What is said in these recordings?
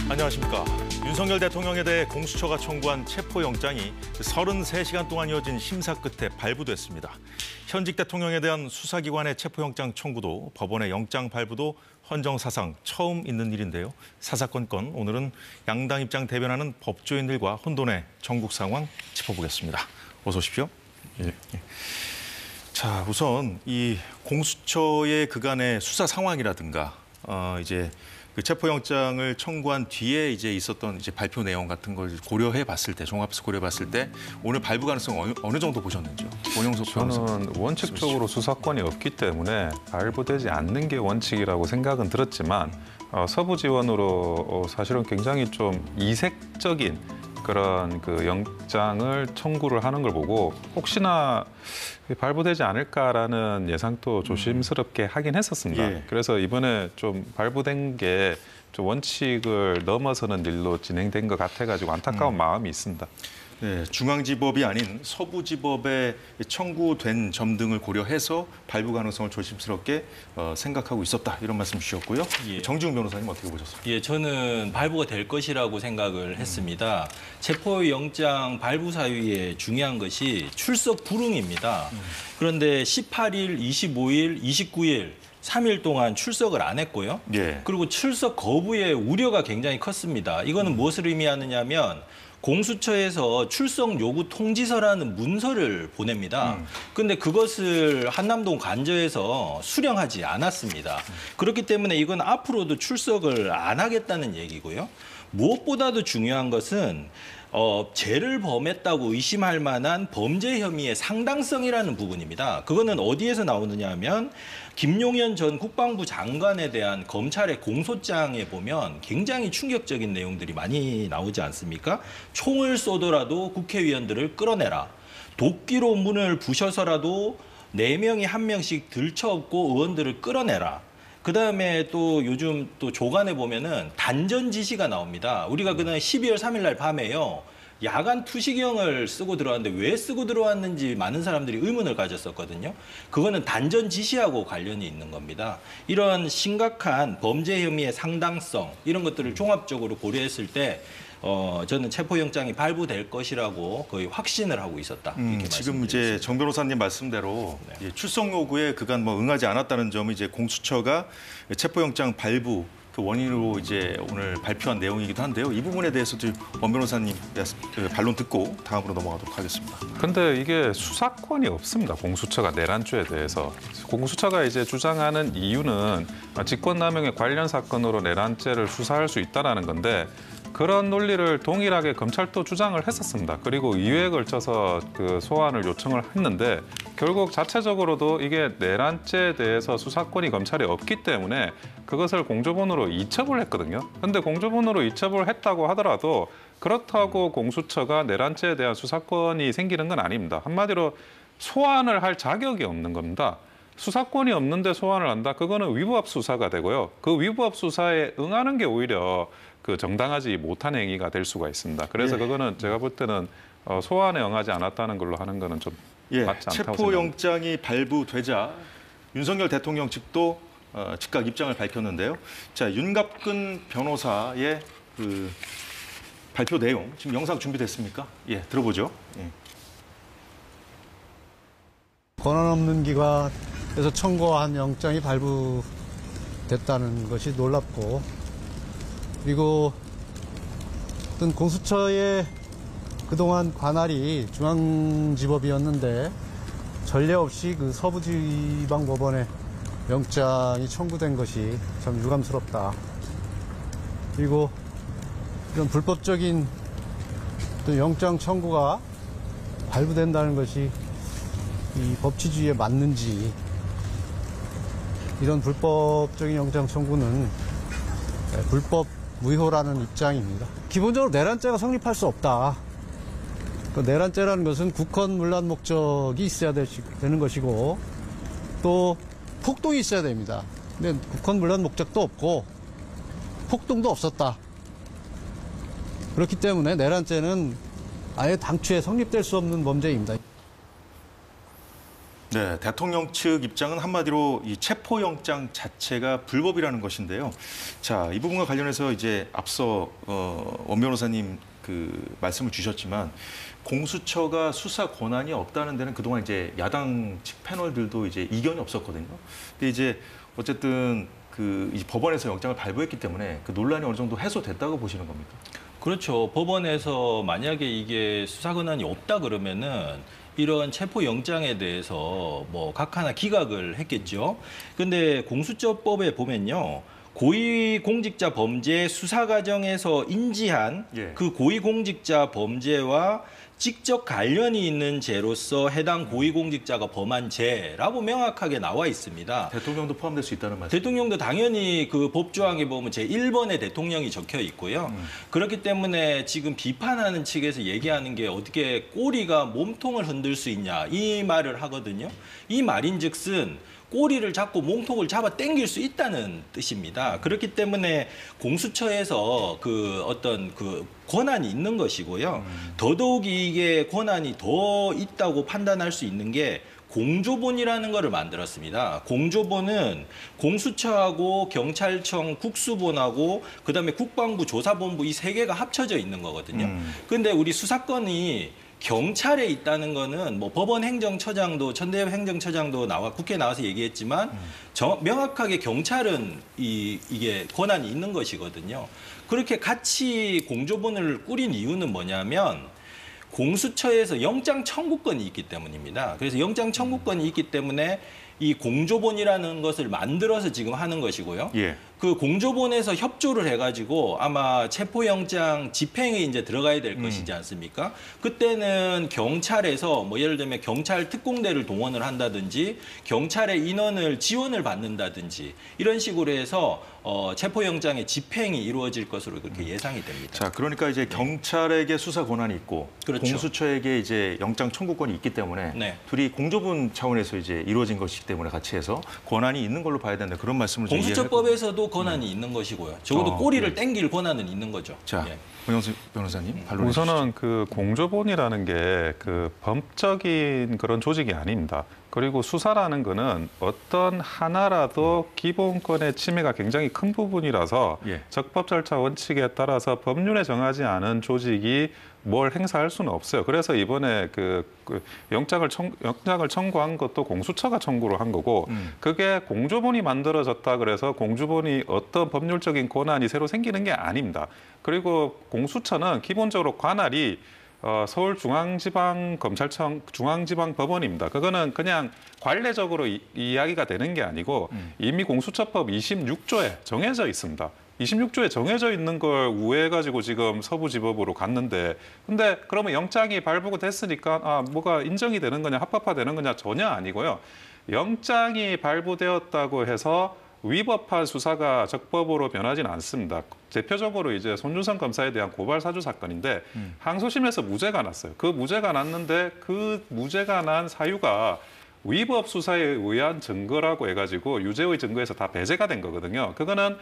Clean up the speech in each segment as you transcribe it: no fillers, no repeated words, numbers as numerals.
안녕하십니까. 윤석열 대통령에 대해 공수처가 청구한 체포영장이 33시간 동안 이어진 심사 끝에 발부됐습니다. 현직 대통령에 대한 수사기관의 체포영장 청구도 법원의 영장 발부도 헌정사상 처음 있는 일인데요. 사사건 건 오늘은 양당 입장 대변하는 법조인들과 혼돈의 전국 상황 짚어보겠습니다. 어서 오십시오. 예. 자, 우선 이 공수처의 그간의 수사 상황이라든가 이제 그 체포영장을 청구한 뒤에 이제 있었던 이제 발표 내용 같은 걸 고려해 봤을 때, 종합해서 고려해 봤을 때 오늘 발부 가능성 어느 정도 보셨는지요? 원영석 저는 원칙적으로 수사권이 없기 때문에 발부되지 않는 게 원칙이라고 생각은 들었지만 서부 지원으로 사실은 굉장히 좀 이색적인 그런 그 영장을 청구를 하는 걸 보고 혹시나 발부되지 않을까라는 예상도 조심스럽게 하긴 했었습니다. 예. 그래서 이번에 좀 발부된 게 좀 원칙을 넘어서는 일로 진행된 것 같아가지고 안타까운 마음이 있습니다. 네, 중앙지법이 아닌 서부지법에 청구된 점 등을 고려해서 발부 가능성을 조심스럽게 생각하고 있었다. 이런 말씀 주셨고요. 예. 정지웅 변호사님 어떻게 보셨습니까? 예, 저는 발부가 될 것이라고 생각을 했습니다. 체포영장 발부 사유에 중요한 것이 출석 불응입니다. 그런데 18일, 25일, 29일 3일 동안 출석을 안 했고요. 예. 그리고 출석 거부의 우려가 굉장히 컸습니다. 이거는 무엇을 의미하느냐면 공수처에서 출석 요구 통지서라는 문서를 보냅니다. 그런데 그것을 한남동 관저에서 수령하지 않았습니다. 그렇기 때문에 이건 앞으로도 출석을 안 하겠다는 얘기고요. 무엇보다도 중요한 것은 죄를 범했다고 의심할 만한 범죄 혐의의 상당성이라는 부분입니다. 그거는 어디에서 나오느냐 하면 김용현 전 국방부 장관에 대한 검찰의 공소장에 보면 굉장히 충격적인 내용들이 많이 나오지 않습니까? 총을 쏘더라도 국회의원들을 끌어내라. 도끼로 문을 부셔서라도 4명이 1명씩 들쳐업고 의원들을 끌어내라. 그다음에 또 요즘 또 조간에 보면은 단전 지시가 나옵니다. 우리가 그날 12월 3일 날 밤에요. 야간 투시경을 쓰고 들어왔는데 왜 쓰고 들어왔는지 많은 사람들이 의문을 가졌었거든요. 그거는 단전 지시하고 관련이 있는 겁니다. 이런 심각한 범죄 혐의의 상당성 이런 것들을 종합적으로 고려했을 때 저는 체포영장이 발부될 것이라고 거의 확신을 하고 있었다. 이렇게 지금 이제 정 변호사님 말씀대로 네. 출석 요구에 그간 응하지 않았다는 점은 이제 공수처가 체포영장 발부 그 원인으로 이제 오늘 발표한 내용이기도 한데요. 이 부분에 대해서도 원 변호사님 반론 듣고 다음으로 넘어가도록 하겠습니다. 근데 이게 수사권이 없습니다. 공수처가 내란죄에 대해서. 공수처가 이제 주장하는 이유는 직권남용에 관련 사건으로 내란죄를 수사할 수 있다는 건데 그런 논리를 동일하게 검찰도 주장을 했었습니다. 그리고 2회에 걸쳐서 그 소환을 요청을 했는데 결국 자체적으로도 이게 내란죄에 대해서 수사권이 검찰에 없기 때문에 그것을 공조본으로 이첩을 했거든요. 그런데 공조본으로 이첩을 했다고 하더라도 그렇다고 공수처가 내란죄에 대한 수사권이 생기는 건 아닙니다. 한마디로 소환을 할 자격이 없는 겁니다. 수사권이 없는데 소환을 한다? 그거는 위부합 수사가 되고요. 그 위부합 수사에 응하는 게 오히려 그 정당하지 못한 행위가 될 수가 있습니다. 그래서 그거는 제가 볼 때는 소환에 응하지 않았다는 걸로 하는 거는 좀 맞지 않다고 체포영장이 발부되자 윤석열 대통령 측도 즉각 입장을 밝혔는데요. 자, 윤갑근 변호사의 그 발표 내용 지금 영상 준비됐습니까? 예, 들어보죠. 예. 권한 없는 기관에서 청구한 영장이 발부됐다는 것이 놀랍고 그리고 어떤 공수처의 그동안 관할이 중앙지법이었는데 전례 없이 그 서부지방법원에 영장이 청구된 것이 참 유감스럽다. 그리고 이런 불법적인 또 영장 청구가 발부된다는 것이 이 법치주의에 맞는지 이런 불법적인 영장 청구는 불법 무효라는 입장입니다. 기본적으로 내란죄가 성립할 수 없다. 그 내란죄라는 것은 국헌 문란 목적이 있어야 되는 것이고 또 폭동이 있어야 됩니다. 근데 국헌 물란 목적도 없고 폭동도 없었다. 그렇기 때문에 내란죄는 아예 당초에 성립될 수 없는 범죄입니다. 네, 대통령 측 입장은 한마디로 이 체포영장 자체가 불법이라는 것인데요. 자, 이 부분과 관련해서 이제 앞서 원 변호사님 그 말씀을 주셨지만 공수처가 수사 권한이 없다는 데는 그동안 이제 야당 측 패널들도 이제 이견이 없었거든요. 근데 이제 어쨌든 그 이제 법원에서 영장을 발부했기 때문에 그 논란이 어느 정도 해소됐다고 보시는 겁니까? 그렇죠. 법원에서 만약에 이게 수사 권한이 없다 그러면은 이런 체포영장에 대해서 뭐 각 하나 기각을 했겠죠. 근데 공수처법에 보면요. 고위공직자 범죄 수사 과정에서 인지한 예. 그 고위공직자 범죄와 직접 관련이 있는 죄로서 해당 고위공직자가 범한 죄라고 명확하게 나와 있습니다. 대통령도 포함될 수 있다는 말씀. 대통령도 당연히 그 법조항에 보면 제1번에 대통령이 적혀 있고요. 그렇기 때문에 지금 비판하는 측에서 얘기하는 게 어떻게 꼬리가 몸통을 흔들 수 있냐 이 말을 하거든요. 이 말인즉슨 꼬리를 잡고 몸통을 잡아 당길 수 있다는 뜻입니다. 그렇기 때문에 공수처에서 그 어떤 그 권한이 있는 것이고요. 더더욱이 이게 권한이 더 있다고 판단할 수 있는 게 공조본이라는 거를 만들었습니다. 공조본은 공수처하고 경찰청 국수본하고 그다음에 국방부 조사본부 이 세 개가 합쳐져 있는 거거든요. 근데 우리 수사권이 경찰에 있다는 거는 뭐 법원 행정처장도 천대엽 행정처장도 국회에 나와서 얘기했지만 명확하게 경찰은 이게 권한이 있는 것이거든요. 그렇게 같이 공조본을 꾸린 이유는 뭐냐면 공수처에서 영장 청구권이 있기 때문입니다. 그래서 영장 청구권이 있기 때문에 이 공조본이라는 것을 만들어서 지금 하는 것이고요. 예. 그 공조본에서 협조를 해가지고 아마 체포영장 집행에 이제 들어가야 될 것이지 않습니까? 그때는 경찰에서 뭐 예를 들면 경찰 특공대를 동원을 한다든지 경찰의 인원을 지원을 받는다든지 이런 식으로 해서 체포영장의 집행이 이루어질 것으로 그렇게 예상이 됩니다. 자, 그러니까 이제 경찰에게 수사 권한이 있고 그렇죠. 공수처에게 이제 영장 청구권이 있기 때문에 네. 둘이 공조분 차원에서 이제 이루어진 것이기 때문에 같이 해서 권한이 있는 걸로 봐야 된다 그런 말씀을 좀 공수처법에서도 권한이 있는 것이고요. 적어도 꼬리를 네. 땡길 권한은 있는 거죠. 자, 예. 권영수 변호사님 반론해 주시죠. 우선은 그 공조본이라는 게 그 법적인 그런 조직이 아닙니다. 그리고 수사라는 거는 어떤 하나라도 기본권의 침해가 굉장히 큰 부분이라서 예. 적법 절차 원칙에 따라서 법률에 정하지 않은 조직이 뭘 행사할 수는 없어요. 그래서 이번에 그 영장을 청구한 것도 공수처가 청구를 한 거고 그게 공조본이 만들어졌다 그래서 공조본이 어떤 법률적인 권한이 새로 생기는 게 아닙니다. 그리고 공수처는 기본적으로 관할이 서울중앙지방검찰청 중앙지방법원입니다. 그거는 그냥 관례적으로 이야기가 되는 게 아니고 이미 공수처법 26조에 정해져 있습니다. 26조에 정해져 있는 걸 우회해가지고 지금 서부지법으로 갔는데 근데 그러면 영장이 발부가 됐으니까 뭐가 인정이 되는 거냐 합법화되는 거냐 전혀 아니고요. 영장이 발부되었다고 해서 위법한 수사가 적법으로 변하지는 않습니다. 대표적으로 이제 손준성 검사에 대한 고발 사주 사건인데 항소심에서 무죄가 났어요. 그 무죄가 났는데 그 무죄가 난 사유가 위법 수사에 의한 증거라고 해가지고 유죄의 증거에서 다 배제가 된 거거든요. 그거는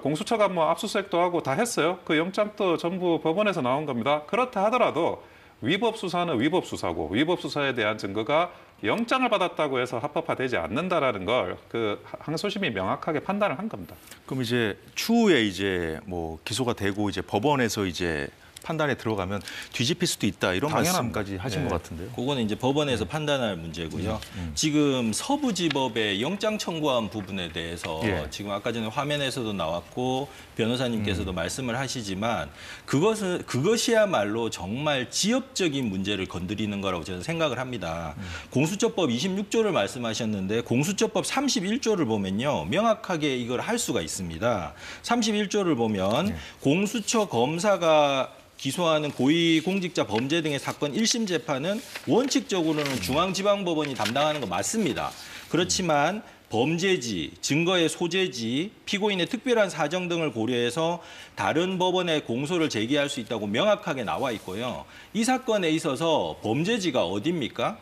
공수처가 뭐 압수수색도 하고 다 했어요. 그 영장도 전부 법원에서 나온 겁니다. 그렇다 하더라도 위법 수사는 위법 수사고 위법 수사에 대한 증거가 영장을 받았다고 해서 합법화되지 않는다라는 걸 그 항소심이 명확하게 판단을 한 겁니다. 그럼 이제 추후에 이제 뭐 기소가 되고 이제 법원에서 이제 판단에 들어가면 뒤집힐 수도 있다 이런 당연합니다. 말씀까지 하신 네. 것 같은데요. 그거는 이제 법원에서 판단할 문제고요. 지금 서부지법의 영장 청구한 부분에 대해서 예. 지금 아까 전에 화면에서도 나왔고 변호사님께서도 말씀을 하시지만 그것이야말로 정말 지엽적인 문제를 건드리는 거라고 저는 생각을 합니다. 공수처법 26조를 말씀하셨는데 공수처법 31조를 보면요. 명확하게 이걸 할 수가 있습니다. 31조를 보면 공수처 검사가 기소하는 고위공직자 범죄 등의 사건 1심 재판은 원칙적으로는 중앙지방법원이 담당하는 거 맞습니다. 그렇지만 범죄지, 증거의 소재지, 피고인의 특별한 사정 등을 고려해서 다른 법원에 공소를 제기할 수 있다고 명확하게 나와 있고요. 이 사건에 있어서 범죄지가 어디입니까?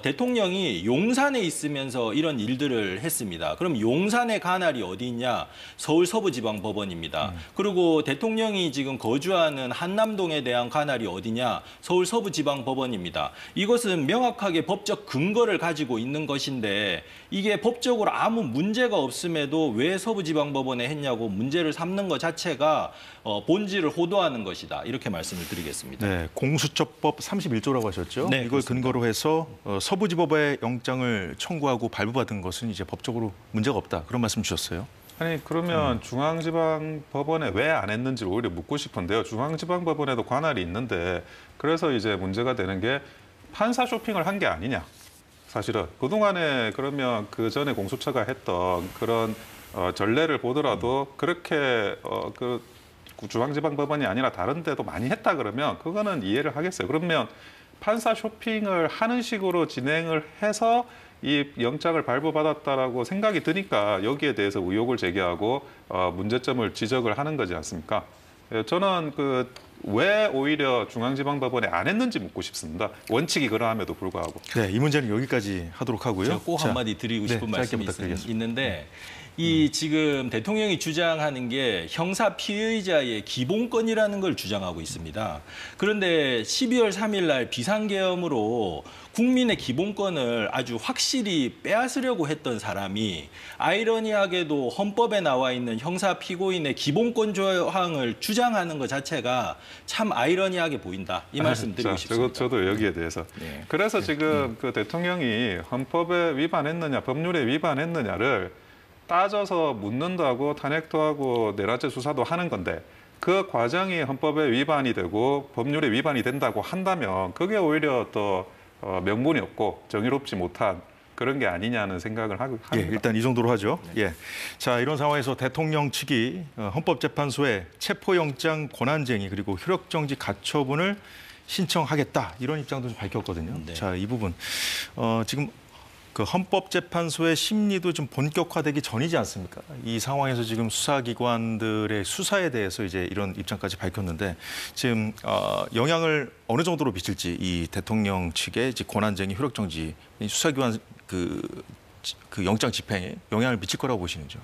대통령이 용산에 있으면서 이런 일들을 했습니다. 그럼 용산의 관할이 어디 있냐? 서울 서부지방법원입니다. 그리고 대통령이 지금 거주하는 한남동에 대한 관할이 어디냐? 서울 서부지방법원입니다. 이것은 명확하게 법적 근거를 가지고 있는 것인데 이게 법적으로 아무 문제가 없음에도 왜 서부지방법원에 했냐고 문제를 삼는 것 자체가 본질을 호도하는 것이다. 이렇게 말씀을 드리겠습니다. 네, 공수처법 31조라고 하셨죠? 네, 이걸 그렇습니다. 근거로 해서 서부지법에 영장을 청구하고 발부받은 것은 이제 법적으로 문제가 없다. 그런 말씀 주셨어요. 아니 그러면 중앙지방법원에 왜 안 했는지 오히려 묻고 싶은데요. 중앙지방법원에도 관할이 있는데 그래서 이제 문제가 되는 게 판사 쇼핑을 한 게 아니냐. 사실은 그동안에 그러면 그 전에 공수처가 했던 그런 전례를 보더라도 그렇게 그 중앙지방법원이 아니라 다른 데도 많이 했다 그러면 그거는 이해를 하겠어요. 그러면 판사 쇼핑을 하는 식으로 진행을 해서 이 영장을 발부받았다라고 생각이 드니까 여기에 대해서 의혹을 제기하고 문제점을 지적을 하는 거지 않습니까? 저는 왜 오히려 중앙지방법원에 안 했는지 묻고 싶습니다. 원칙이 그러함에도 불구하고. 네, 이 문제는 여기까지 하도록 하고요. 제가 꼭 자, 한마디 드리고 네, 싶은 짧게 말씀이 부탁드리겠습니다. 있는데 이 지금 대통령이 주장하는 게 형사 피의자의 기본권이라는 걸 주장하고 있습니다. 그런데 12월 3일 날 비상계엄으로 국민의 기본권을 아주 확실히 빼앗으려고 했던 사람이 아이러니하게도 헌법에 나와 있는 형사 피고인의 기본권 조항을 주장하는 것 자체가 참 아이러니하게 보인다. 이 말씀 드리고 싶습니다. 저도 여기에 대해서. 네. 그래서 지금 그 대통령이 헌법에 위반했느냐, 법률에 위반했느냐를 따져서 묻는다고 탄핵도 하고 내란죄 수사도 하는 건데 그 과정이 헌법에 위반이 되고 법률에 위반이 된다고 한다면 그게 오히려 더 명분이 없고 정의롭지 못한 그런 게 아니냐는 생각을 하고 예, 합니다. 일단 이 정도로 하죠. 예. 자, 이런 상황에서 대통령 측이 헌법재판소에 체포영장 권한쟁의 그리고 효력정지 가처분을 신청하겠다. 이런 입장도 좀 밝혔거든요. 네. 자, 이 부분. 지금 그 헌법재판소의 심리도 좀 본격화되기 전이지 않습니까? 이 상황에서 지금 수사기관들의 수사에 대해서 이제 이런 입장까지 밝혔는데 지금 영향을 어느 정도로 미칠지 이 대통령 측의 이제 권한쟁의 효력정지 이 수사기관 그 영장 집행에 영향을 미칠 거라고 보시는죠?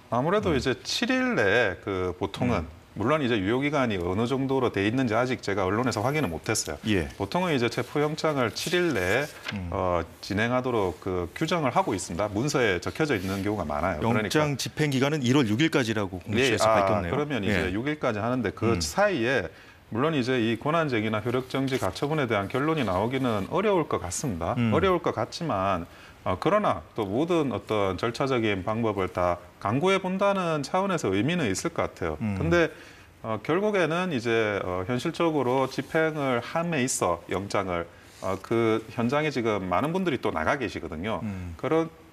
아무래도 이제 7일 내에 보통은 물론 이제 유효기간이 어느 정도로 돼 있는지 아직 제가 언론에서 확인을 못했어요. 예. 보통은 이제 체포영장을 7일 내에 진행하도록 규정을 하고 있습니다. 문서에 적혀져 있는 경우가 많아요. 영장 집행 기간은 1월 6일까지라고 공수처에서 밝혔네요. 그러면 이제 6일까지 하는데 그 사이에 물론 이제 이 권한쟁의나 효력정지 가처분에 대한 결론이 나오기는 어려울 것 같습니다. 어려울 것 같지만 그러나 또 모든 어떤 절차적인 방법을 다 강구해 본다는 차원에서 의미는 있을 것 같아요. 근데 결국에는 이제 현실적으로 집행을 함에 있어 영장을 그 현장에 지금 많은 분들이 또 나가 계시거든요.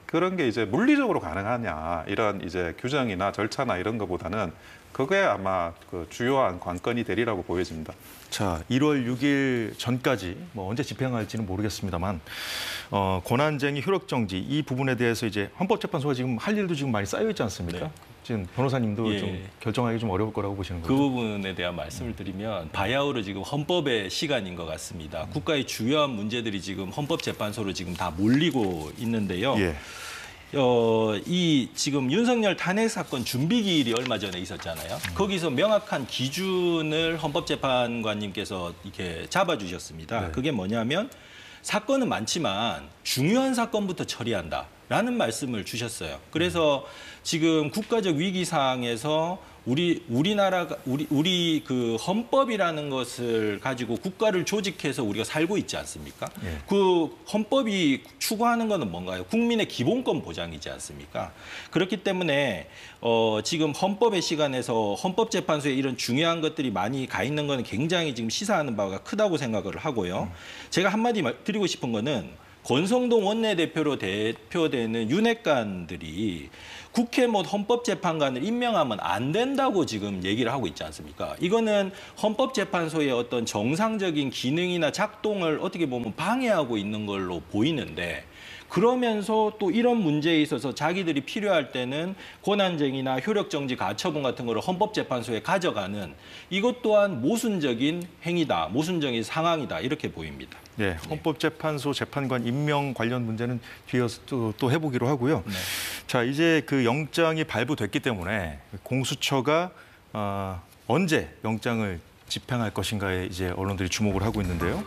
그런 게 이제 물리적으로 가능하냐 이런 이제 규정이나 절차나 이런 것보다는 그게 아마 그 주요한 관건이 되리라고 보여집니다. 자, 1월 6일 전까지 뭐 언제 집행할지는 모르겠습니다만 권한쟁의 효력정지 이 부분에 대해서 이제 헌법재판소가 지금 할 일도 지금 많이 쌓여 있지 않습니까? 네. 지금 변호사님도 예. 좀 결정하기 좀 어려울 거라고 보시는 그 거죠? 부분에 대한 말씀을 드리면 바야흐로 지금 헌법의 시간인 것 같습니다. 국가의 주요한 문제들이 지금 헌법재판소로 지금 다 몰리고 있는데요. 예. 이 지금 윤석열 탄핵 사건 준비 기일이 얼마 전에 있었잖아요. 거기서 명확한 기준을 헌법재판관님께서 이렇게 잡아주셨습니다. 네. 그게 뭐냐면 사건은 많지만 중요한 사건부터 처리한다라는 말씀을 주셨어요. 그래서 지금 국가적 위기 상황에서 우리나라가 우리 그 헌법이라는 것을 가지고 국가를 조직해서 우리가 살고 있지 않습니까? 예. 그 헌법이 추구하는 것은 뭔가요? 국민의 기본권 보장이지 않습니까? 그렇기 때문에 지금 헌법의 시간에서 헌법재판소에 이런 중요한 것들이 많이 가 있는 것은 굉장히 지금 시사하는 바가 크다고 생각을 하고요. 제가 한마디 드리고 싶은 거는 권성동 원내대표로 대표되는 윤핵관들이 국회 뭐 헌법재판관을 임명하면 안 된다고 지금 얘기를 하고 있지 않습니까? 이거는 헌법재판소의 어떤 정상적인 기능이나 작동을 어떻게 보면 방해하고 있는 걸로 보이는데 그러면서 또 이런 문제에 있어서 자기들이 필요할 때는 권한쟁의나 효력정지 가처분 같은 거를 헌법재판소에 가져가는 이것 또한 모순적인 행위다, 모순적인 상황이다 이렇게 보입니다. 네, 헌법재판소 재판관 임명 관련 문제는 뒤에서 또 해보기로 하고요. 네. 자, 이제 그 영장이 발부됐기 때문에 공수처가 언제 영장을 집행할 것인가에 이제 언론들이 주목을 하고 있는데요.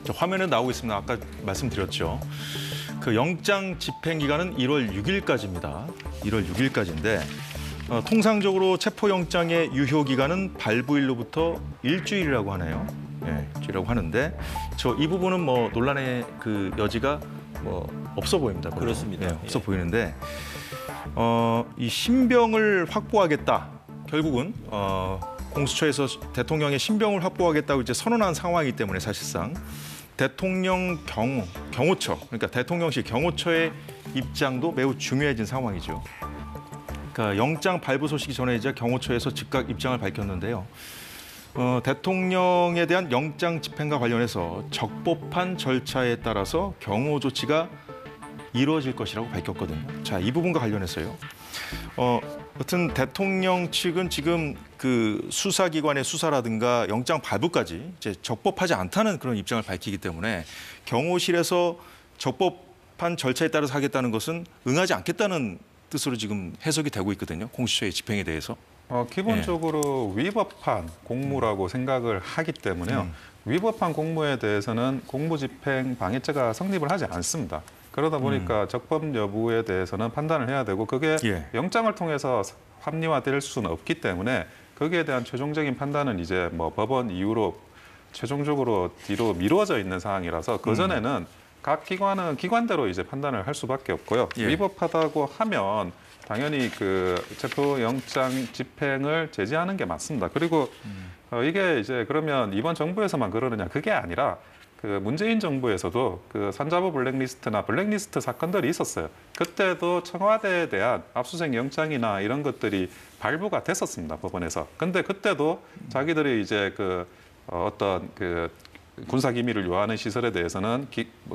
자, 화면에 나오고 있습니다. 아까 말씀드렸죠. 그 영장 집행 기간은 1월 6일까지입니다. 1월 6일까지인데 통상적으로 체포영장의 유효 기간은 발부일로부터 일주일이라고 하네요. 예, 일주일이라고 하는데 이 부분은 뭐 논란의 그 여지가 뭐 없어 보입니다. 별로. 그렇습니다. 예, 없어 보이는데 이 신병을 확보하겠다. 결국은 공수처에서 대통령의 신병을 확보하겠다고 이제 선언한 상황이기 때문에 사실상 대통령 경호처, 그러니까 대통령실 경호처의 입장도 매우 중요해진 상황이죠. 그러니까 영장 발부 소식이 전해지자 경호처에서 즉각 입장을 밝혔는데요. 대통령에 대한 영장 집행과 관련해서 적법한 절차에 따라서 경호 조치가 이루어질 것이라고 밝혔거든요. 자, 이 부분과 관련해서요. 여튼 대통령 측은 지금 그 수사기관의 수사라든가 영장 발부까지 이제 적법하지 않다는 그런 입장을 밝히기 때문에 경호실에서 적법한 절차에 따라서 하겠다는 것은 응하지 않겠다는 뜻으로 지금 해석이 되고 있거든요. 공수처의 집행에 대해서. 기본적으로 위법한 공무라고 생각을 하기 때문에요. 위법한 공무에 대해서는 공무집행 방해죄가 성립을 하지 않습니다. 그러다 보니까 적법 여부에 대해서는 판단을 해야 되고 그게 영장을 통해서 합리화될 수는 없기 때문에 거기에 대한 최종적인 판단은 이제 뭐 법원 이후로 최종적으로 뒤로 미루어져 있는 상황이라서 그전에는 각 기관은 기관대로 이제 판단을 할 수밖에 없고요. 위법하다고 하면 당연히 그 체포영장 집행을 제지하는 게 맞습니다. 그리고 이게 이제 그러면 이번 정부에서만 그러느냐 그게 아니라 그 문재인 정부에서도 그 산자부 블랙리스트나 블랙리스트 사건들이 있었어요. 그때도 청와대에 대한 압수수색 영장이나 이런 것들이 발부가 됐었습니다. 법원에서. 근데 그때도 자기들이 이제 그 어떤 그 군사 기밀을 요하는 시설에 대해서는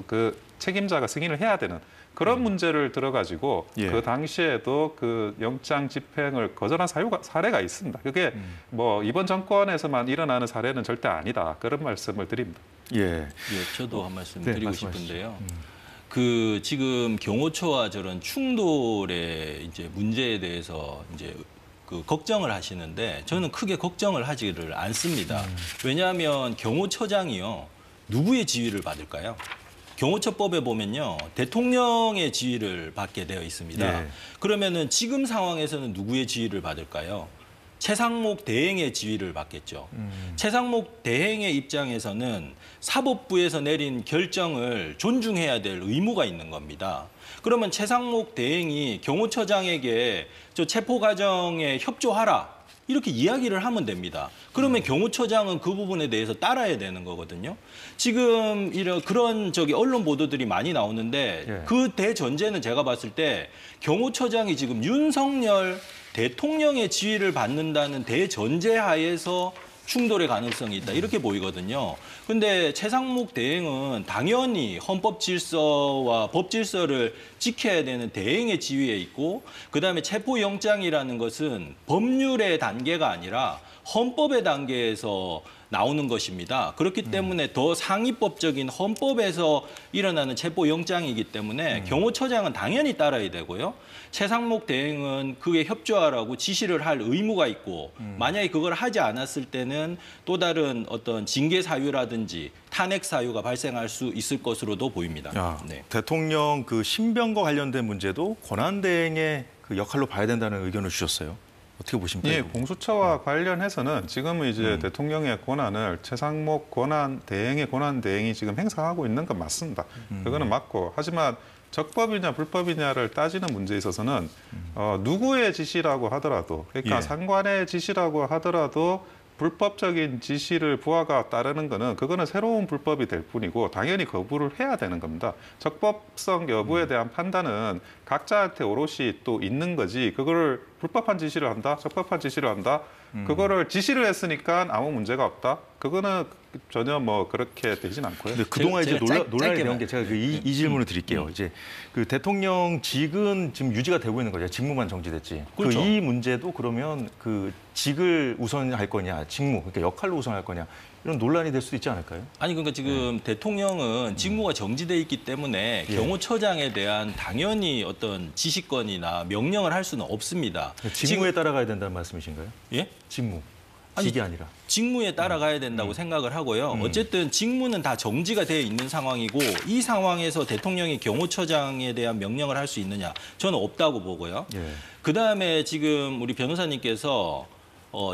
그 책임자가 승인을 해야 되는 그런 문제를 들어가지고 그 당시에도 그 영장 집행을 거절한 사례가 있습니다. 그게 뭐 이번 정권에서만 일어나는 사례는 절대 아니다. 그런 말씀을 드립니다. 저도 한 말씀 드리고 싶은데요. 그 지금 경호처와 저런 충돌의 이제 문제에 대해서 이제 그 걱정을 하시는데 저는 크게 걱정을 하지를 않습니다. 왜냐하면 경호처장이요 누구의 지휘를 받을까요? 경호처법에 보면요 대통령의 지휘를 받게 되어 있습니다. 그러면은 지금 상황에서는 누구의 지휘를 받을까요? 최상목 대행의 지휘를 받겠죠. 최상목 대행의 입장에서는 사법부에서 내린 결정을 존중해야 될 의무가 있는 겁니다. 그러면 최상목 대행이 경호처장에게 저 체포 과정에 협조하라 이렇게 이야기를 하면 됩니다. 그러면 경호처장은 그 부분에 대해서 따라야 되는 거거든요. 지금 그런 언론 보도들이 많이 나오는데 그 대전제는 제가 봤을 때 경호처장이 지금 윤석열 대통령의 지휘를 받는다는 대전제 하에서 충돌의 가능성이 있다 이렇게 보이거든요. 근데 최상목 대행은 당연히 헌법 질서와 법 질서를 지켜야 되는 대행의 지위에 있고 그다음에 체포영장이라는 것은 법률의 단계가 아니라 헌법의 단계에서 나오는 것입니다. 그렇기 때문에 더 상위법적인 헌법에서 일어나는 체포영장이기 때문에 경호처장은 당연히 따라야 되고요. 최상목 대행은 그에 협조하라고 지시를 할 의무가 있고 만약에 그걸 하지 않았을 때는 또 다른 어떤 징계 사유라든지 탄핵 사유가 발생할 수 있을 것으로도 보입니다. 대통령 그 신병과 관련된 문제도 권한대행의 그 역할로 봐야 된다는 의견을 주셨어요. 어떻게 보십니까? 공수처와 관련해서는 지금은 이제 대통령의 권한을 최상목 대행의 권한 대행이 지금 행사하고 있는 건 맞습니다. 그거는 맞고 하지만 적법이냐 불법이냐를 따지는 문제에 있어서는 누구의 지시라고 하더라도 그러니까 상관의 지시라고 하더라도 불법적인 지시를 부하가 따르는 거는 그거는 새로운 불법이 될 뿐이고 당연히 거부를 해야 되는 겁니다. 적법성 여부에 대한 판단은 각자한테 오롯이 또 있는 거지 그거를 불법한 지시를 한다, 적법한 지시를 한다. 그거를 지시를 했으니까 아무 문제가 없다. 그거는 전혀 뭐 그렇게 되진 않고요. 근데 그동안 이제 논란이 짧게만. 되는 게 제가 이 질문을 드릴게요. 이제 그 대통령직은 지금 유지가 되고 있는 거죠. 직무만 정지됐지. 그렇죠. 이 문제도 그러면 그 직을 우선할 거냐, 직무, 그러니까 역할로 우선할 거냐 이런 논란이 될 수도 있지 않을까요? 아니 그러니까 지금 대통령은 직무가 정지돼 있기 때문에 예. 경호처장에 대한 당연히 어떤 지시권이나 명령을 할 수는 없습니다. 직무에 따라가야 된다는 말씀이신가요? 예? 직무, 아니, 직이 아니라. 직무에 따라가야 된다고 생각을 하고요. 어쨌든 직무는 다 정지가 되어 있는 상황이고 이 상황에서 대통령이 경호처장에 대한 명령을 할 수 있느냐? 저는 없다고 보고요. 예. 그다음에 지금 우리 변호사님께서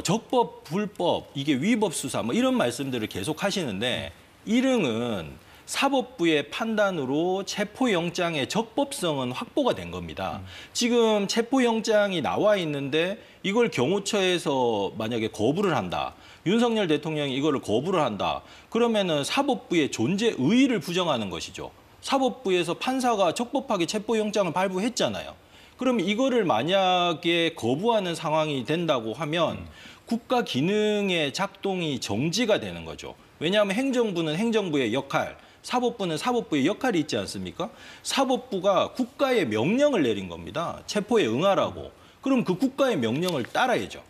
적법, 불법, 이게 위법 수사 뭐 이런 말씀들을 계속 하시는데 일흥은 사법부의 판단으로 체포영장의 적법성은 확보가 된 겁니다. 지금 체포영장이 나와 있는데 이걸 경호처에서 만약에 거부를 한다. 윤석열 대통령이 이거를 거부를 한다. 그러면은 사법부의 존재 의의를 부정하는 것이죠. 사법부에서 판사가 적법하게 체포영장을 발부했잖아요. 그럼 이거를 만약에 거부하는 상황이 된다고 하면 국가 기능의 작동이 정지가 되는 거죠. 왜냐하면 행정부는 행정부의 역할, 사법부는 사법부의 역할이 있지 않습니까? 사법부가 국가의 명령을 내린 겁니다. 체포에 응하라고. 그럼 그 국가의 명령을 따라야죠.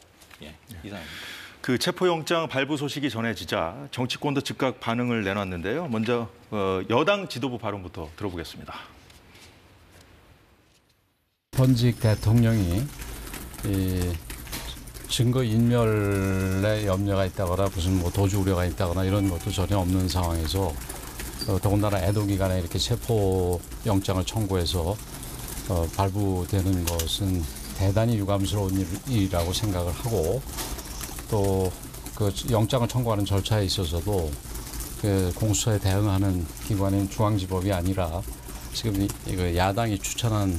예, 이상입니다. 그 체포영장 발부 소식이 전해지자 정치권도 즉각 반응을 내놨는데요. 먼저 여당 지도부 발언부터 들어보겠습니다. 현직 대통령이 이 증거 인멸에 염려가 있다거나 무슨 뭐 도주 우려가 있다거나 이런 것도 전혀 없는 상황에서 더군다나 애도 기간에 이렇게 체포 영장을 청구해서 발부되는 것은 대단히 유감스러운 일이라고 생각을 하고 또 그 영장을 청구하는 절차에 있어서도 그 공수처에 대응하는 기관인 중앙지법이 아니라 지금 이거 야당이 추천한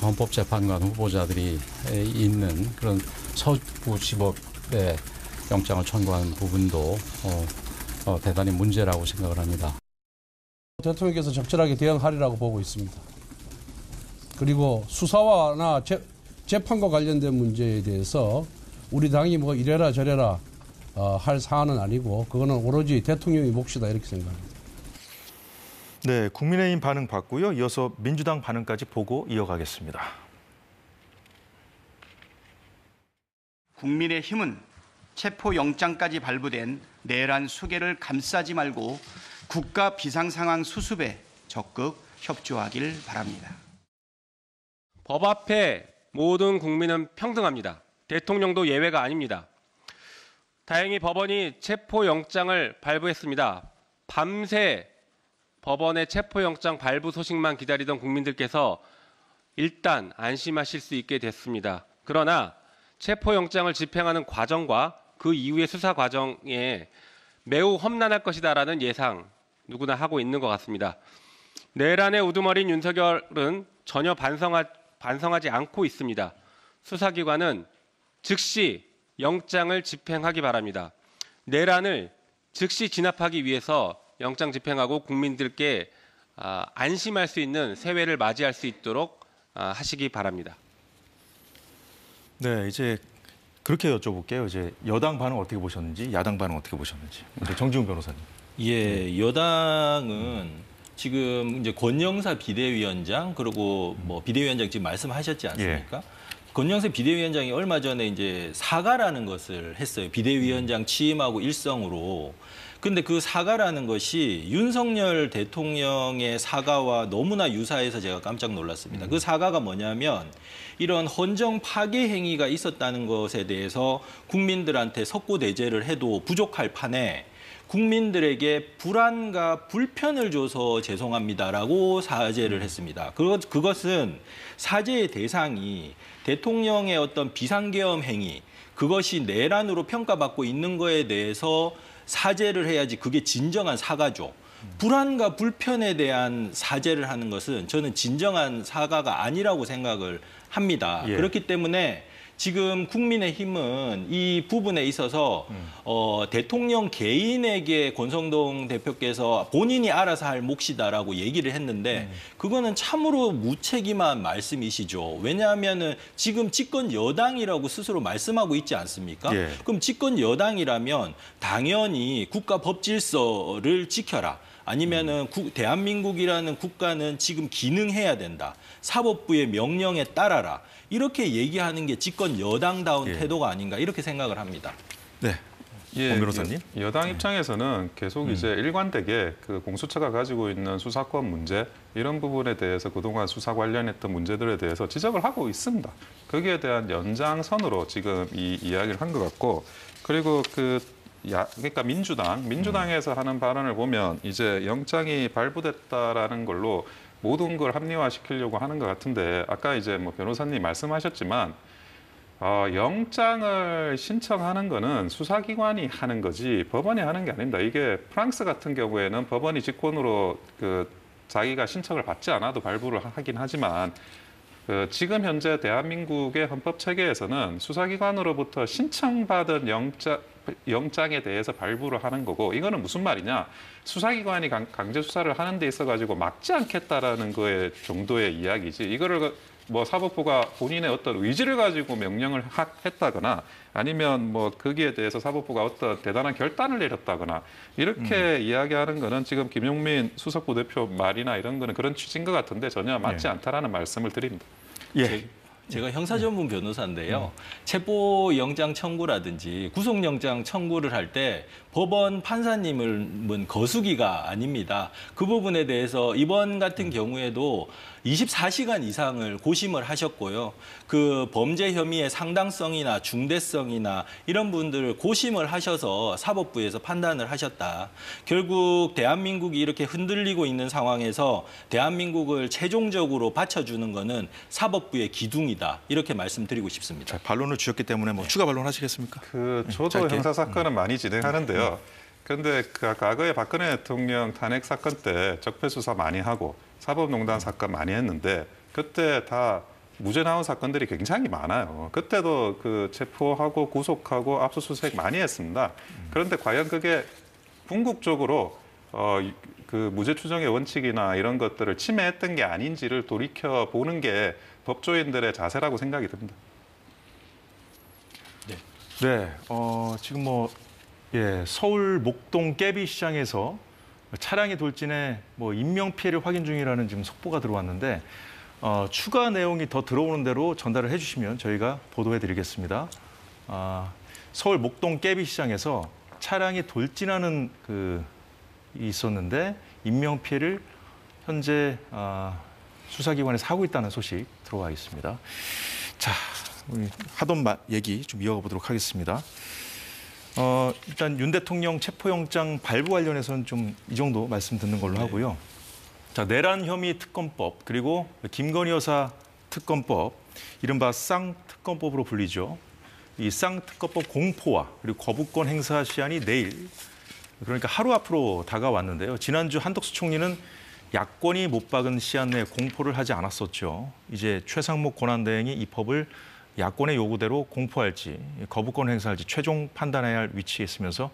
헌법재판관 후보자들이 있는 그런 서부지법에 영장을 청구하는 부분도 대단히 문제라고 생각을 합니다. 대통령께서 적절하게 대응하리라고 보고 있습니다. 그리고 수사와나 재판과 관련된 문제에 대해서 우리 당이 뭐 이래라 저래라 할 사안은 아니고 그거는 오로지 대통령의 몫이다 이렇게 생각합니다. 네, 국민의힘 반응 봤고요. 이어서 민주당 반응까지 보고 이어가겠습니다. 국민의힘은 체포영장까지 발부된 내란 수개를 감싸지 말고 국가 비상상황 수습에 적극 협조하길 바랍니다. 법 앞에 모든 국민은 평등합니다. 대통령도 예외가 아닙니다. 다행히 법원이 체포영장을 발부했습니다. 밤새 법원의 체포영장 발부 소식만 기다리던 국민들께서 일단 안심하실 수 있게 됐습니다. 그러나 체포영장을 집행하는 과정과 그 이후의 수사 과정에 매우 험난할 것이다라는 예상 누구나 하고 있는 것 같습니다. 내란의 우두머리인 윤석열은 전혀 반성하지 않고 있습니다. 수사기관은 즉시 영장을 집행하기 바랍니다. 내란을 즉시 진압하기 위해서 영장 집행하고 국민들께 안심할 수 있는 새해를 맞이할 수 있도록 하시기 바랍니다. 네, 이제 그렇게 여쭤볼게요. 이제 여당 반응 어떻게 보셨는지, 야당 반응 어떻게 보셨는지. 정지훈 변호사님. 예, 여당은 지금 이제 권영사 비대위원장 그리고 뭐 비대위원장 지금 말씀하셨지 않습니까? 권영세 비대위원장이 얼마 전에 이제 사과라는 것을 했어요. 비대위원장 취임하고 일성으로. 근데 그 사과라는 것이 윤석열 대통령의 사과와 너무나 유사해서 제가 깜짝 놀랐습니다. 그 사과가 뭐냐면 이런 헌정 파괴 행위가 있었다는 것에 대해서 국민들한테 석고대죄를 해도 부족할 판에 국민들에게 불안과 불편을 줘서 죄송합니다라고 사죄를 했습니다. 그것은 사죄의 대상이 대통령의 어떤 비상계엄 행위, 그것이 내란으로 평가받고 있는 거에 대해서 사죄를 해야지 그게 진정한 사과죠. 불안과 불편에 대한 사죄를 하는 것은 저는 진정한 사과가 아니라고 생각을 합니다. 예. 그렇기 때문에 지금 국민의힘은 이 부분에 있어서 대통령 개인에게 권성동 대표께서 본인이 알아서 할 몫이다라고 얘기를 했는데 그거는 참으로 무책임한 말씀이시죠. 왜냐하면은 지금 집권 여당이라고 스스로 말씀하고 있지 않습니까? 예. 그럼 집권 여당이라면 당연히 국가 법질서를 지켜라. 아니면은 대한민국이라는 국가는 지금 기능해야 된다. 사법부의 명령에 따라라. 이렇게 얘기하는 게 집권 여당다운 예. 태도가 아닌가 이렇게 생각을 합니다. 네. 권 변호사님. 여당 입장에서는 계속 이제 일관되게 그 공수처가 가지고 있는 수사권 문제 이런 부분에 대해서 그동안 수사 관련했던 문제들에 대해서 지적을 하고 있습니다. 거기에 대한 연장선으로 지금 이 이야기를 한 것 같고 그리고 그러니까 민주당에서 하는 발언을 보면 이제 영장이 발부됐다라는 걸로 모든 걸 합리화시키려고 하는 것 같은데 아까 이제 뭐 변호사님 말씀하셨지만 영장을 신청하는 거는 수사기관이 하는 거지 법원이 하는 게 아닙니다. 이게 프랑스 같은 경우에는 법원이 직권으로 자기가 신청을 받지 않아도 발부를 하긴 하지만 지금 현재 대한민국의 헌법 체계에서는 수사기관으로부터 신청받은 영장에 대해서 발부를 하는 거고 이거는 무슨 말이냐? 수사기관이 강제 수사를 하는 데 있어 가지고 막지 않겠다라는 거의 정도의 이야기지. 이거를 뭐 사법부가 본인의 어떤 의지를 가지고 명령을 했다거나 아니면 뭐 거기에 대해서 사법부가 어떤 대단한 결단을 내렸다거나 이렇게 이야기하는 거는 지금 김용민 수석부 대표 말이나 이런 거는 그런 취지인 것 같은데 전혀 맞지 않다라는 말씀을 드립니다. 예. 제가 형사 전문 변호사인데요. 체포영장 청구라든지 구속영장 청구를 할 때 법원 판사님은 거수기가 아닙니다. 그 부분에 대해서 이번 같은 경우에도 24시간 이상을 고심을 하셨고요. 그 범죄 혐의의 상당성이나 중대성이나 이런 분들을 고심을 하셔서 사법부에서 판단을 하셨다. 결국 대한민국이 이렇게 흔들리고 있는 상황에서 대한민국을 최종적으로 받쳐주는 거는 사법부의 기둥이다. 이렇게 말씀드리고 싶습니다. 자, 반론을 주셨기 때문에 뭐 추가 반론 하시겠습니까? 저도 짧게. 형사 사건은 많이 진행하는데요. 그런데 과거에 박근혜 대통령 탄핵 사건 때 적폐 수사 많이 하고 사법농단 사건 많이 했는데 그때 다 무죄 나온 사건들이 굉장히 많아요. 그때도 체포하고 구속하고 압수수색 많이 했습니다. 그런데 과연 그게 궁극적으로 무죄 추정의 원칙이나 이런 것들을 침해했던 게 아닌지를 돌이켜 보는 게 법조인들의 자세라고 생각이 듭니다. 네, 지금 서울 목동 깨비 시장에서 차량이 돌진해 인명 피해를 확인 중이라는 지금 속보가 들어왔는데 추가 내용이 더 들어오는 대로 전달을 해주시면 저희가 보도해드리겠습니다. 서울 목동 깨비 시장에서 차량이 돌진하는 있었는데 인명 피해를 현재 수사기관에서 하고 있다는 소식 들어와 있습니다. 자, 우리 하던 얘기 좀 이어가 보도록 하겠습니다. 일단 윤 대통령 체포영장 발부 관련해서는 좀 이 정도 말씀 듣는 걸로 하고요. 자, 내란 혐의 특검법 그리고 김건희 여사 특검법, 이른바 쌍특검법으로 불리죠. 이 쌍특검법 공포와 그리고 거부권 행사 시한이 내일, 그러니까 하루 앞으로 다가왔는데요. 지난주 한덕수 총리는 야권이 못 박은 시한 내에 공포를 하지 않았었죠. 이제 최상목 권한대행이 이 법을 야권의 요구대로 공포할지 거부권 행사할지 최종 판단해야 할 위치에 있으면서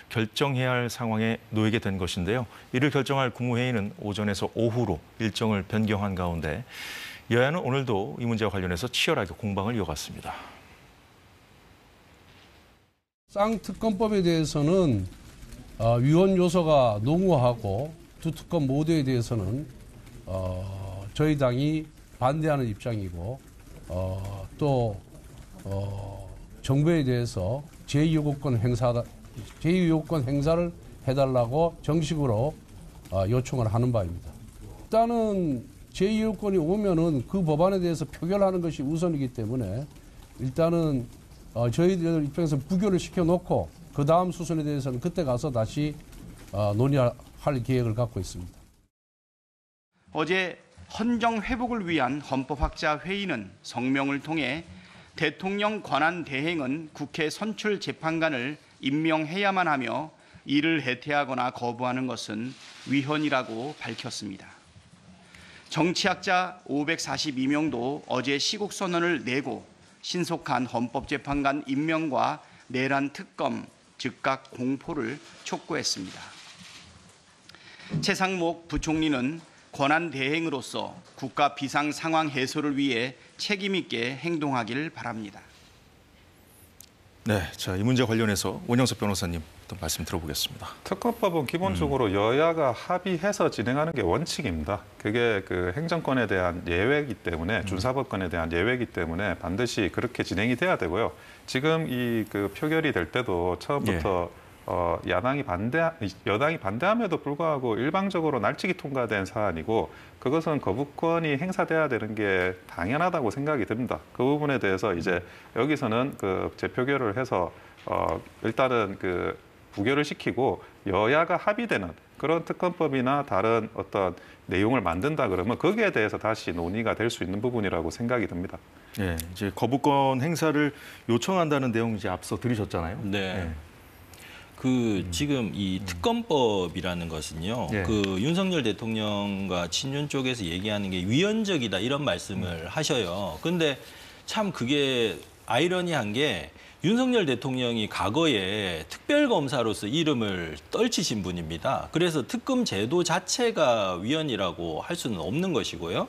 결정해야 할 상황에 놓이게 된 것인데요. 이를 결정할 국무회의는 오전에서 오후로 일정을 변경한 가운데 여야는 오늘도 이 문제와 관련해서 치열하게 공방을 이어갔습니다. 쌍특검법에 대해서는 위헌 요소가 농후하고 두 특검 모두에 대해서는 저희 당이 반대하는 입장이고 또 정부에 대해서 제2요구권 행사를 해달라고 정식으로 요청을 하는 바입니다. 일단은 제2요구권이 오면은 그 법안에 대해서 표결하는 것이 우선이기 때문에 일단은 저희들 입장에서 부결을 시켜놓고 그 다음 수순에 대해서는 그때 가서 다시 논의할 계획을 갖고 있습니다. 어제 헌정 회복을 위한 헌법학자 회의는 성명을 통해 대통령 권한 대행은 국회 선출 재판관을 임명해야만 하며 이를 해태하거나 거부하는 것은 위헌이라고 밝혔습니다. 정치학자 542명도 어제 시국선언을 내고 신속한 헌법재판관 임명과 내란 특검 즉각 공포를 촉구했습니다. 최상목 부총리는 권한 대행으로서 국가 비상 상황 해소를 위해 책임 있게 행동하길 바랍니다. 네, 자, 이 문제 관련해서 원영석 변호사님 또 말씀 들어보겠습니다. 특검법은 기본적으로 여야가 합의해서 진행하는 게 원칙입니다. 그게 그 행정권에 대한 예외이기 때문에 준사법권에 대한 예외이기 때문에 반드시 그렇게 진행이 돼야 되고요. 지금 이 그 표결이 될 때도 처음부터 여당이 반대함에도 불구하고 일방적으로 날치기 통과된 사안이고 그것은 거부권이 행사돼야 되는 게 당연하다고 생각이 듭니다. 그 부분에 대해서 이제 여기서는 그 재표결을 해서 일단은 그 부결을 시키고 여야가 합의되는 그런 특검법이나 다른 어떤 내용을 만든다 그러면 거기에 대해서 다시 논의가 될 수 있는 부분이라고 생각이 듭니다. 예, 이제 거부권 행사를 요청한다는 내용 이제 앞서 들으셨잖아요. 네. 예. 지금 이 특검법이라는 것은요, 예. 윤석열 대통령과 친윤 쪽에서 얘기하는 게 위헌적이다 이런 말씀을 하셔요. 근데 참 그게 아이러니한 게 윤석열 대통령이 과거에 특별검사로서 이름을 떨치신 분입니다. 그래서 특검 제도 자체가 위헌이라고 할 수는 없는 것이고요.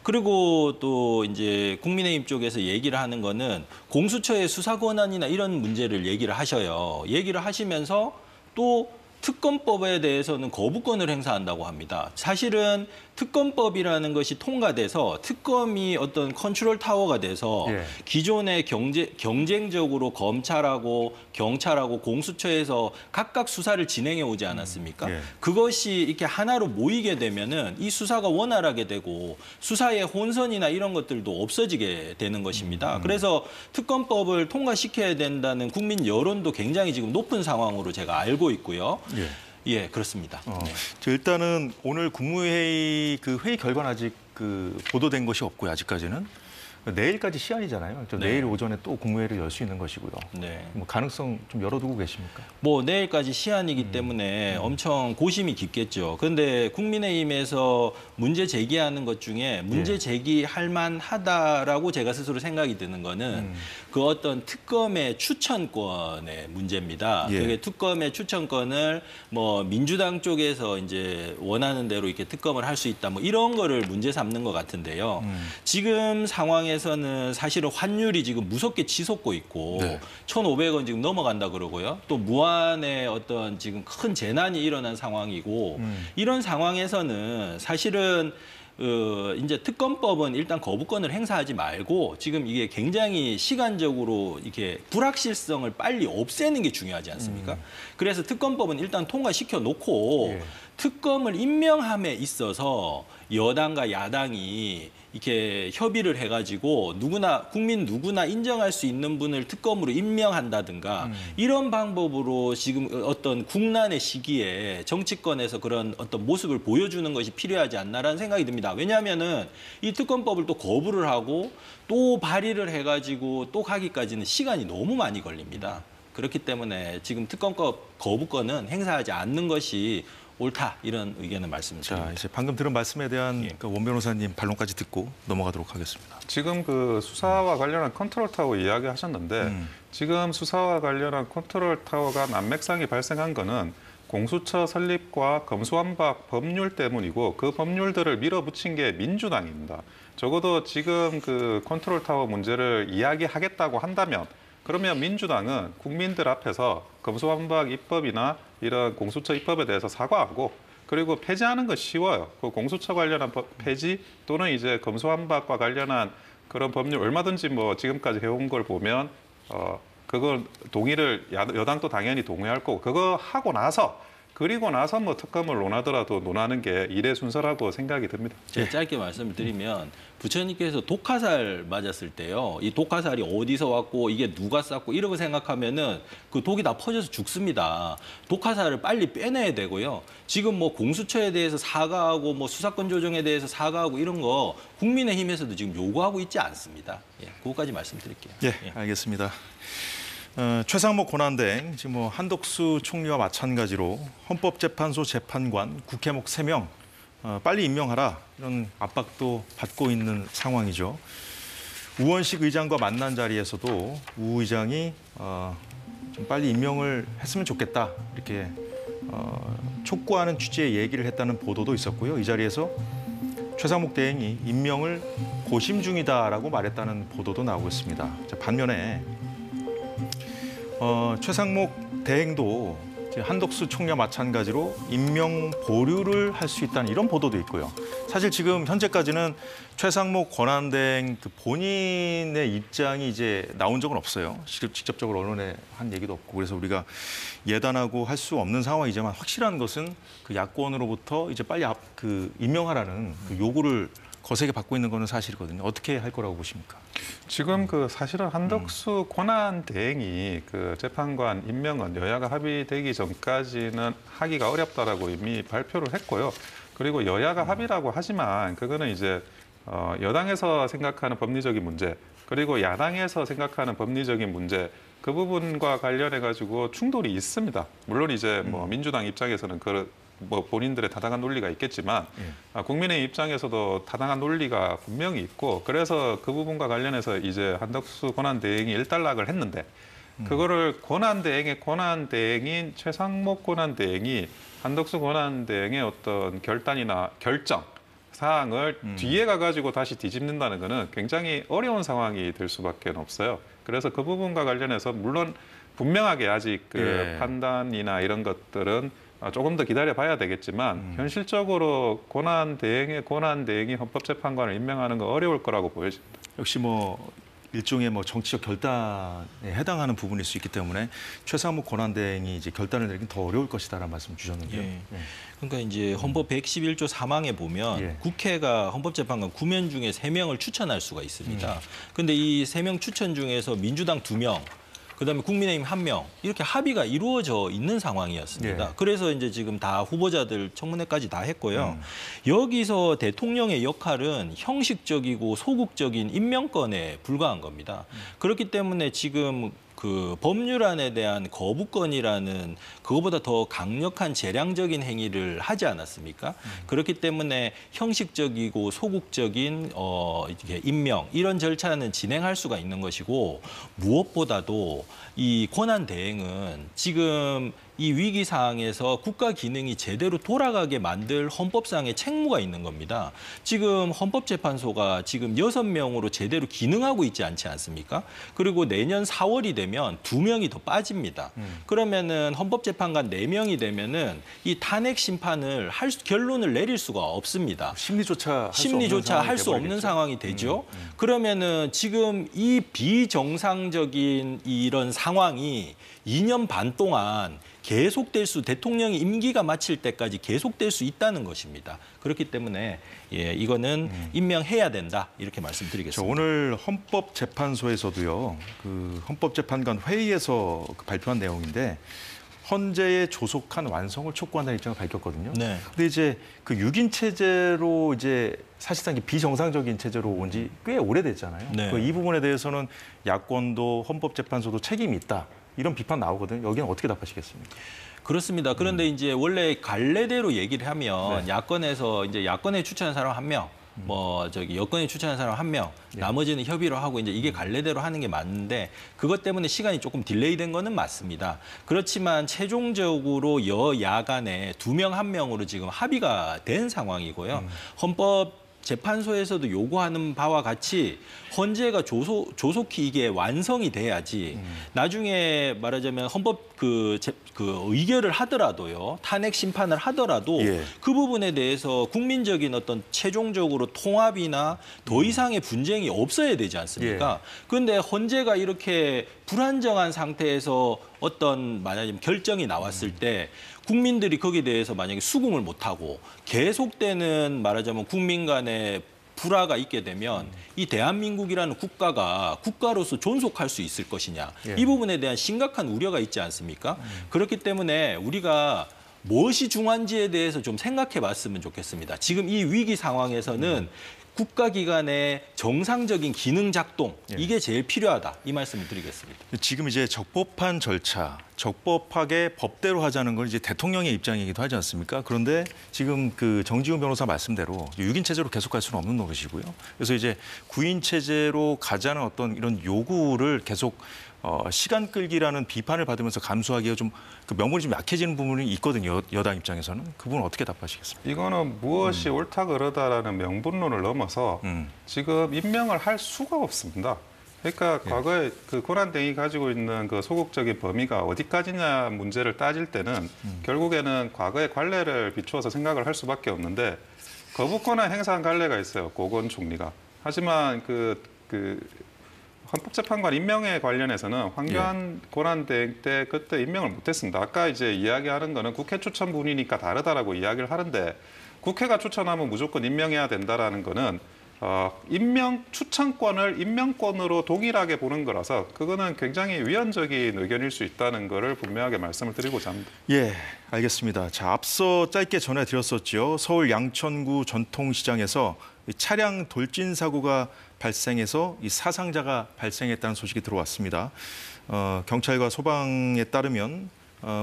그리고 또 이제 국민의힘 쪽에서 얘기를 하는 거는 공수처의 수사 권한이나 이런 문제를 얘기를 하셔요. 얘기를 하시면서 또 특검법에 대해서는 거부권을 행사한다고 합니다. 사실은 특검법이라는 것이 통과돼서 특검이 어떤 컨트롤 타워가 돼서 예. 기존의 경쟁적으로 검찰하고 경찰하고 공수처에서 각각 수사를 진행해 오지 않았습니까? 예. 그것이 이렇게 하나로 모이게 되면은 이 수사가 원활하게 되고 수사의 혼선이나 이런 것들도 없어지게 되는 것입니다. 그래서 특검법을 통과시켜야 된다는 국민 여론도 굉장히 지금 높은 상황으로 제가 알고 있고요. 예. 예, 그렇습니다. 네. 저 일단은 오늘 국무회의 그 회의 결과는 아직 그 보도된 것이 없고요. 아직까지는 내일까지 시한이잖아요. 저 네. 내일 오전에 또 국무회의를 열 수 있는 것이고요. 네. 뭐 가능성 좀 열어두고 계십니까? 뭐 내일까지 시한이기 때문에 엄청 고심이 깊겠죠. 그런데 국민의힘에서 문제 제기하는 것 중에 문제 제기할 만하다라고 제가 스스로 생각이 드는 거는 그 어떤 특검의 추천권의 문제입니다. 예. 그게 특검의 추천권을 뭐 민주당 쪽에서 이제 원하는 대로 이렇게 특검을 할 수 있다 뭐 이런 거를 문제 삼는 것 같은데요. 지금 상황에서는 사실은 환율이 지금 무섭게 치솟고 있고 네. 1,500원 지금 넘어간다 그러고요. 또 무한의 어떤 지금 큰 재난이 일어난 상황이고 이런 상황에서는 사실은 이제 특검법은 일단 거부권을 행사하지 말고 지금 이게 굉장히 시간적으로 이렇게 불확실성을 빨리 없애는 게 중요하지 않습니까? 그래서 특검법은 일단 통과시켜 놓고 예. 특검을 임명함에 있어서 여당과 야당이 이렇게 협의를 해가지고 국민 누구나 인정할 수 있는 분을 특검으로 임명한다든가 이런 방법으로 지금 어떤 국난의 시기에 정치권에서 그런 어떤 모습을 보여주는 것이 필요하지 않나라는 생각이 듭니다. 왜냐하면은 이 특검법을 또 거부를 하고 또 발의를 해가지고 또 가기까지는 시간이 너무 많이 걸립니다. 그렇기 때문에 지금 특검법 거부권은 행사하지 않는 것이 옳다 이런 의견을 말씀드립니다. 자, 이제 방금 들은 말씀에 대한 예. 그 원 변호사님 반론까지 듣고 넘어가도록 하겠습니다. 지금 그 수사와 관련한 컨트롤 타워 이야기하셨는데 지금 수사와 관련한 컨트롤 타워가 난맥상이 발생한 거는 공수처 설립과 검수완박 법률 때문이고 그 법률들을 밀어붙인 게 민주당입니다. 적어도 지금 그 컨트롤 타워 문제를 이야기하겠다고 한다면 그러면 민주당은 국민들 앞에서 검수완박 입법이나 이런 공수처 입법에 대해서 사과하고 그리고 폐지하는 거 쉬워요. 그 공수처 관련한 폐지 또는 이제 검수완박과 관련한 그런 법률 얼마든지 뭐 지금까지 해온 걸 보면 그걸 동의를 여당도 당연히 동의할 거고 그거 하고 나서 그리고 나서 뭐 특검을 논하더라도 논하는 게 이래 순서라고 생각이 듭니다. 제가 짧게 말씀을 드리면 부처님께서 독화살 맞았을 때요. 이 독화살이 어디서 왔고 이게 누가 쐈고 이러고 생각하면은 그 독이 다 퍼져서 죽습니다. 독화살을 빨리 빼내야 되고요. 지금 뭐 공수처에 대해서 사과하고 뭐 수사권 조정에 대해서 사과하고 이런 거 국민의힘에서도 지금 요구하고 있지 않습니다. 예, 그것까지 말씀드릴게요. 예, 알겠습니다. 최상목 권한대행, 지금 뭐 한덕수 총리와 마찬가지로 헌법재판소 재판관, 국회목 3명 빨리 임명하라 이런 압박도 받고 있는 상황이죠. 우원식 의장과 만난 자리에서도 우 의장이 좀 빨리 임명을 했으면 좋겠다 이렇게 촉구하는 취지의 얘기를 했다는 보도도 있었고요. 이 자리에서 최상목 대행이 임명을 고심 중이다라고 말했다는 보도도 나오고 있습니다. 반면에 최상목 대행도 한덕수 총리와 마찬가지로 임명 보류를 할 수 있다는 이런 보도도 있고요. 사실 지금 현재까지는 최상목 권한대행 본인의 입장이 이제 나온 적은 없어요. 직접적으로 언론에 한 얘기도 없고 그래서 우리가 예단하고 할 수 없는 상황이지만 확실한 것은 그 야권으로부터 이제 빨리 임명하라는 그 요구를 거세게 받고 있는 거는 사실이거든요. 어떻게 할 거라고 보십니까? 지금 사실은 한덕수 권한 대행이 재판관 임명은 여야가 합의되기 전까지는 하기가 어렵다라고 이미 발표를 했고요. 그리고 여야가 합의라고 하지만 그거는 이제 여당에서 생각하는 법리적인 문제 그리고 야당에서 생각하는 법리적인 문제 그 부분과 관련해 가지고 충돌이 있습니다. 물론 이제 민주당 입장에서는 본인들의 타당한 논리가 있겠지만 국민의 입장에서도 타당한 논리가 분명히 있고 그래서 그 부분과 관련해서 이제 한덕수 권한대행이 일단락을 했는데 그거를 권한대행의 권한대행인 최상목 권한대행이 한덕수 권한대행의 어떤 결단이나 결정 사항을 뒤에 가가지고 다시 뒤집는다는 거는 굉장히 어려운 상황이 될 수밖에 없어요. 그래서 그 부분과 관련해서 물론 분명하게 아직 판단이나 이런 것들은 조금 더 기다려봐야 되겠지만 현실적으로 권한대행의 권한대행이 헌법재판관을 임명하는 건 어려울 거라고 보여집니다. 역시 일종의 정치적 결단에 해당하는 부분일 수 있기 때문에 최상목 권한대행이 이제 결단을 내리긴 더 어려울 것이다라는 말씀 주셨는데요. 예. 그러니까 이제 헌법 111조 3항에 보면 국회가 헌법재판관 9명 중에 3명을 추천할 수가 있습니다. 그런데 이 3명 추천 중에서 민주당 2명, 그다음에 국민의힘 1명 이렇게 합의가 이루어져 있는 상황이었습니다. 그래서 이제 지금 다 후보자들 청문회까지 다 했고요. 여기서 대통령의 역할은 형식적이고 소극적인 임명권에 불과한 겁니다. 그렇기 때문에 지금 법률안에 대한 거부권이라는 그거보다 더 강력한 재량적인 행위를 하지 않았습니까? 그렇기 때문에 형식적이고 소극적인 임명 이런 절차는 진행할 수가 있는 것이고 무엇보다도 이 권한 대행은 지금 이 위기 상황에서 국가 기능이 제대로 돌아가게 만들 헌법상의 책무가 있는 겁니다. 지금 헌법재판소가 지금 6명으로 제대로 기능하고 있지 않지 않습니까? 그리고 내년 4월이 되면 2명이 더 빠집니다. 그러면은 헌법재판관 4명이 되면은 이 탄핵 심판을 결론을 내릴 수가 없습니다. 심리조차 할 수 없는 상황이 되죠. 그러면은 지금 이 비정상적인 이런 상황이 2년 반 동안 대통령이 임기가 마칠 때까지 계속될 수 있다는 것입니다. 그렇기 때문에 이거는 임명해야 된다 이렇게 말씀드리겠습니다. 오늘 헌법재판소에서도요, 헌법재판관 회의에서 발표한 내용인데 헌재에 조속한 완성을 촉구한다는 입장을 밝혔거든요. 근데 이제 6인 체제로 이제 사실상 비정상적인 체제로 온 지 꽤 오래됐잖아요. 이 부분에 대해서는 야권도 헌법재판소도 책임이 있다. 이런 비판 나오거든요. 여기는 어떻게 답하시겠습니까? 그렇습니다. 그런데 이제 원래 갈래대로 얘기를 하면 야권에서 이제 야권에 추천한 사람 1명, 여권에 추천한 사람 1명, 나머지는 협의로 하고 이제 이게 갈래대로 하는 게 맞는데 그것 때문에 시간이 조금 딜레이된 거는 맞습니다. 그렇지만 최종적으로 여야 간에 2명 1명으로 지금 합의가 된 상황이고요. 재판소에서도 요구하는 바와 같이 헌재가 조속히 이게 완성이 돼야지 나중에 말하자면 헌법 의결을 하더라도요, 탄핵 심판을 하더라도 그 부분에 대해서 국민적인 어떤 최종적으로 통합이나 더 이상의 분쟁이 없어야 되지 않습니까? 그런데 헌재가 이렇게 불안정한 상태에서 어떤 만약에 결정이 나왔을 때 국민들이 거기에 대해서 만약에 수긍을 못하고 계속되는 말하자면 국민 간의 불화가 있게 되면 이 대한민국이라는 국가로서 존속할 수 있을 것이냐. 이 부분에 대한 심각한 우려가 있지 않습니까? 그렇기 때문에 우리가 무엇이 중요한지에 대해서 좀 생각해 봤으면 좋겠습니다. 지금 이 위기 상황에서는 국가기관의 정상적인 기능 작동 예. 이게 제일 필요하다 이 말씀을 드리겠습니다. 지금 이제 적법한 절차, 적법하게 법대로 하자는 건 이제 대통령의 입장이기도 하지 않습니까? 그런데 지금 그 정지훈 변호사 말씀대로 6인 체제로 계속 갈 수는 없는 노릇이고요. 그래서 이제 9인 체제로 가자는 어떤 이런 요구를 계속 시간 끌기라는 비판을 받으면서 감수하기가 좀 그 명분이 좀 약해지는 부분이 있거든요. 여당 입장에서는. 그 부분 어떻게 답하시겠습니까? 이거는 무엇이 옳다 그러다라는 명분론을 넘어서 지금 임명을 할 수가 없습니다. 그러니까 과거에 그 권한대행이 가지고 있는 그 소극적인 범위가 어디까지냐 문제를 따질 때는 결국에는 과거의 관례를 비추어서 생각을 할 수밖에 없는데 거부권을 행사한 관례가 있어요. 고건 총리가. 하지만 헌법재판관 임명에 관련해서는 황교안 권한대행 때 그때 임명을 못했습니다. 아까 이제 이야기하는 거는 국회 추천분이니까 다르다라고 이야기를 하는데 국회가 추천하면 무조건 임명해야 된다라는 거는 임명 추천권을 임명권으로 동일하게 보는 거라서 그거는 굉장히 위헌적인 의견일 수 있다는 거를 분명하게 말씀을 드리고자 합니다. 예, 알겠습니다. 자, 앞서 짧게 전해드렸었죠. 서울 양천구 전통시장에서 차량 돌진 사고가 발생해서 이 사상자가 발생했다는 소식이 들어왔습니다. 경찰과 소방에 따르면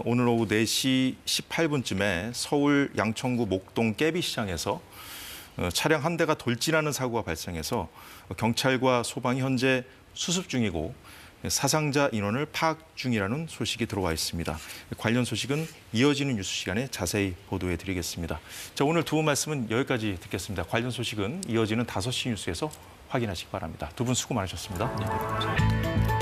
오늘 오후 4시 18분쯤에 서울 양천구 목동 깨비시장에서 차량 한 대가 돌진하는 사고가 발생해서 경찰과 소방이 현재 수습 중이고 사상자 인원을 파악 중이라는 소식이 들어와 있습니다. 관련 소식은 이어지는 뉴스 시간에 자세히 보도해 드리겠습니다. 자, 오늘 두 분 말씀은 여기까지 듣겠습니다. 관련 소식은 이어지는 5시 뉴스에서 확인하시기 바랍니다. 두 분 수고 많으셨습니다.